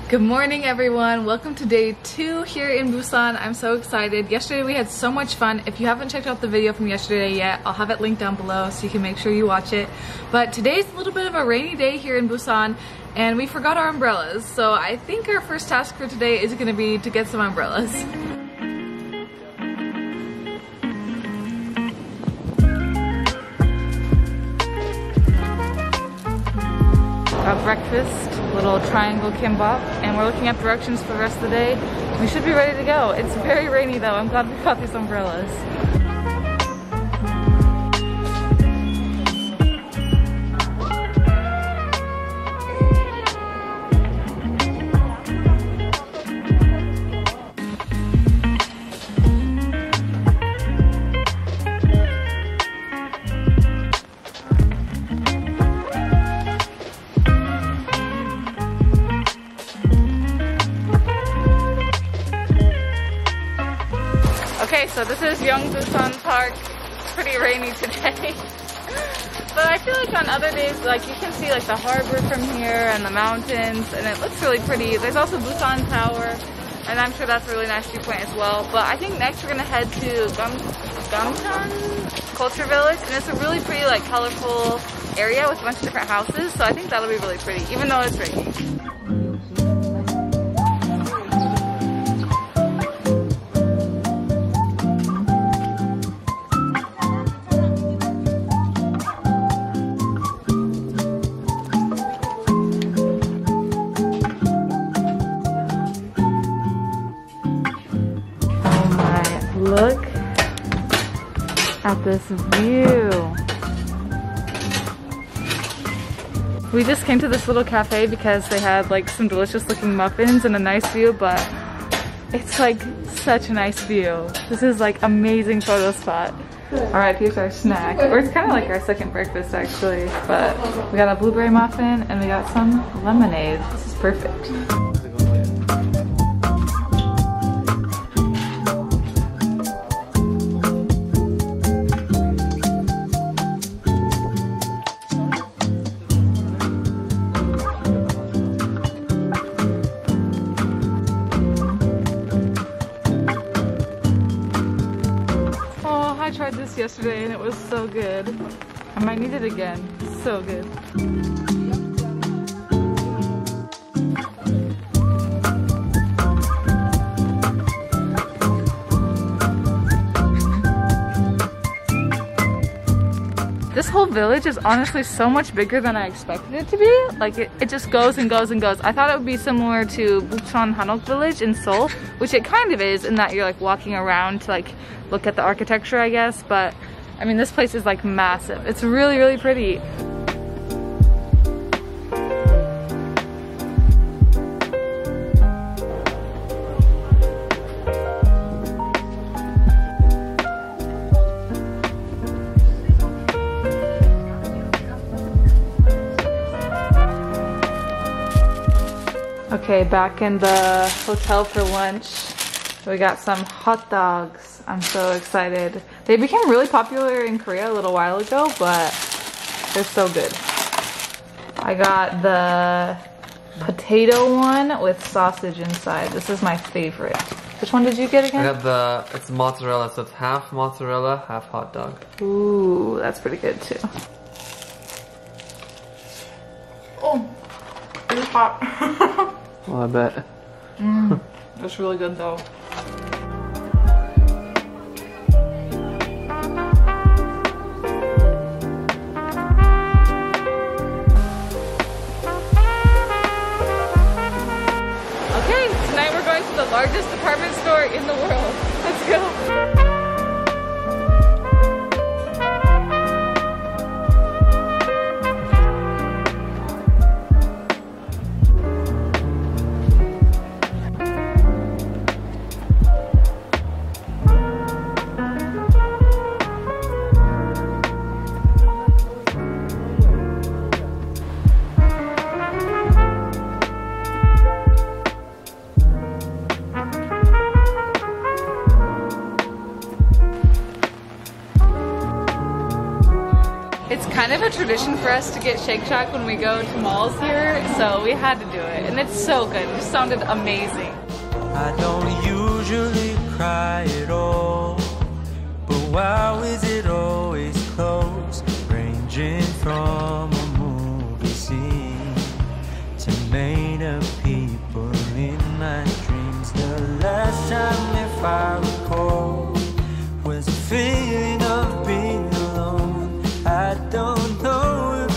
Good morning everyone, welcome to day 2 here in Busan. I'm so excited. Yesterday we had so much fun. If you haven't checked out the video from yesterday yet, I'll have it linked down below so you can make sure you watch it. But today's a little bit of a rainy day here in Busan and we forgot our umbrellas. So I think our first task for today is going to be to get some umbrellas. Got breakfast, little triangle kimbap, and we're looking at directions for the rest of the day. We should be ready to go. It's very rainy though. I'm glad we got these umbrellas. Okay, so this is Young Busan Park. It's pretty rainy today. But I feel like on other days, like you can see like the harbor from here and the mountains, and it looks really pretty. There's also Busan Tower, and I'm sure that's a really nice viewpoint as well. But I think next we're gonna head to Gamsan Culture Village, and it's a really pretty like colorful area with a bunch of different houses. So I think that'll be really pretty, even though it's raining. Look at this view. We just came to this little cafe because they had like some delicious looking muffins and a nice view, but it's like such a nice view. This is like amazing photo spot. Alright, here's our snack. Or it's kind of like our second breakfast actually, but we got a blueberry muffin and we got some lemonade. This is perfect. I tried this yesterday and it was so good. I might need it again. So good. This whole village is honestly so much bigger than I expected it to be. Like it just goes and goes and goes. I thought it would be similar to Busan Hanok village in Seoul, which it kind of is in that you're like walking around to like look at the architecture, I guess. But I mean, this place is like massive. It's really, really pretty. Okay, back in the hotel for lunch. We got some hot dogs. I'm so excited. They became really popular in Korea a little while ago, but they're so good. I got the potato one with sausage inside. This is my favorite. Which one did you get again? I got it's mozzarella, so it's half mozzarella, half hot dog. Ooh, that's pretty good too. Oh, it's hot. Well, I bet. That's really good though. Okay, tonight we're going to the largest department store in the world. Let's go. It's kind of a tradition for us to get Shake Shack when we go to malls here, so we had to do it. And it's so good. It just sounded amazing. I don't usually cry at all, but wow, is it always close, ranging from a movie scene to made up people in my dreams. The last time, if I recall, was a feeling of being alone. I don't know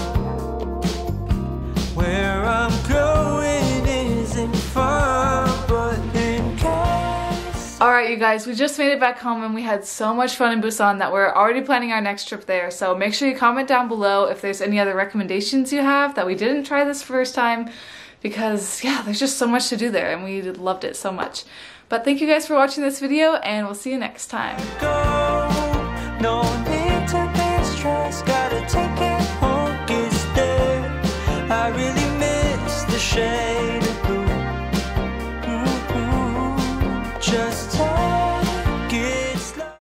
where I'm going isn't far, but in case. Alright, you guys, we just made it back home and we had so much fun in Busan that we're already planning our next trip there. So make sure you comment down below if there's any other recommendations you have that we didn't try this first time, because yeah, there's just so much to do there and we loved it so much. But thank you guys for watching this video and we'll see you next time. No need to be stressed, gotta take it home, it's there. I really miss the shade.